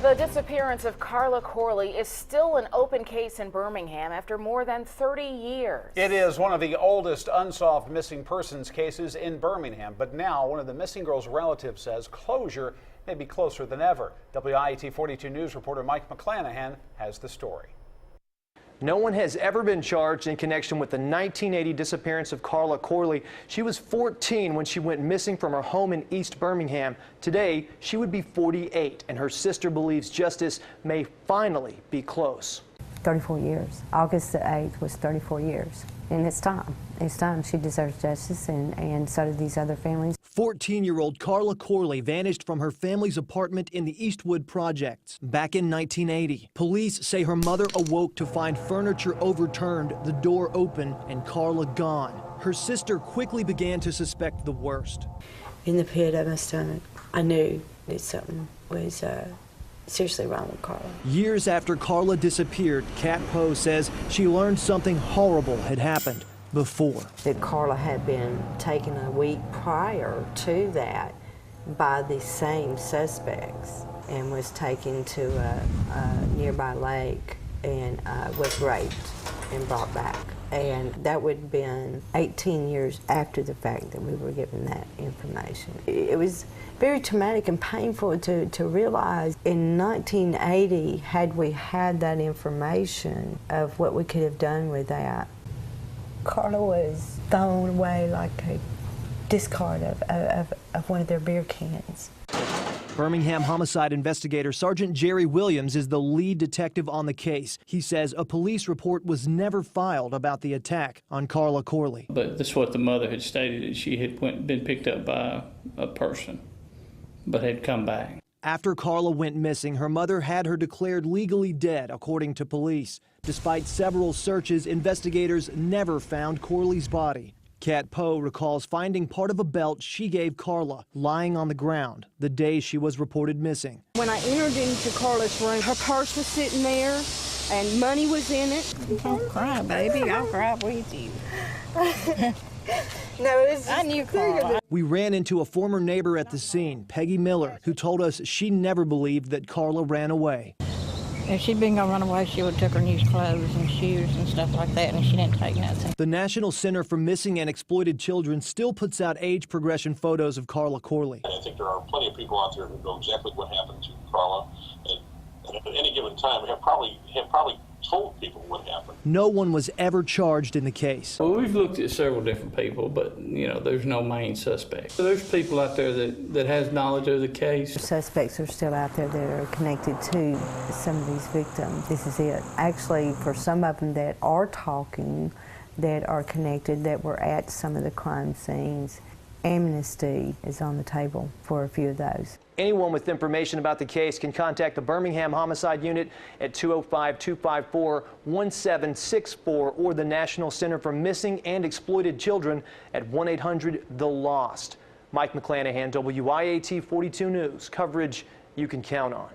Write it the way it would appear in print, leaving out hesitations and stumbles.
The disappearance of Carla Corley is still an open case in Birmingham after more than 30 years. It is one of the oldest unsolved missing persons cases in Birmingham, but now one of the missing girl's relatives says closure may be closer than ever. WIAT 42 News reporter Mike McClanahan has the story. No one has ever been charged in connection with the 1980 disappearance of Carla Corley. She was 14 when she went missing from her home in East Birmingham. Today, she would be 48, and her sister believes justice may finally be close. 34 years. August the 8th was 34 years. And it's time. It's time. She deserves justice, and so do these other families. 14-year-old Carla Corley vanished from her family's apartment in the Eastwood Projects back in 1980. Police say her mother awoke to find furniture overturned, the door open, and Carla gone. Her sister quickly began to suspect the worst. In the pit of my stomach, I knew that something was seriously wrong with Carla. Years after Carla disappeared, Kat Poe says she learned something horrible had happened before. That Carla had been taken a week prior to that by the same suspects and was taken to a nearby lake and was raped and brought back. And that would have been 18 years after the fact that we were given that information. It was very traumatic and painful to realize in 1980, had we had that information of what we could have done with that, Carla was thrown away like a discard of one of their beer cans. Birmingham homicide investigator Sergeant Jerry Williams is the lead detective on the case. He says a police report was never filed about the attack on Carla Corley. But this is what the mother had stated, that she had been picked up by a person, but had come back. After Carla went missing, her mother had her declared legally dead, according to police. Despite several searches, investigators never found Corley's body. Kat Poe recalls finding part of a belt she gave Carla lying on the ground the day she was reported missing. When I entered into Carla's room, her purse was sitting there and money was in it. Don't cry, baby. I'll cry with you. No, I knew Carla. We ran into a former neighbor at the scene, Peggy Miller, who told us she never believed that Carla ran away. If she'd been gonna run away, she would have took her new clothes and shoes and stuff like that, and she didn't take nothing. The National Center for Missing and Exploited Children still puts out age progression photos of Carla Corley. I think there are plenty of people out there who know exactly what happened to Carla, and at any given time have probably told people what happened. No one was ever charged in the case. Well, we've looked at several different people, but there's no main suspect. So there's people out there that has knowledge of the case. Suspects are still out there that are connected to some of these victims. This is it. Actually, for some of them that are talking, that are connected, that were at some of the crime scenes, amnesty is on the table for a few of those. Anyone with information about the case can contact the Birmingham Homicide Unit at 205-254-1764 or the National Center for Missing and Exploited Children at 1-800-THE-LOST. Mike McClanahan, WIAT 42 News, coverage you can count on.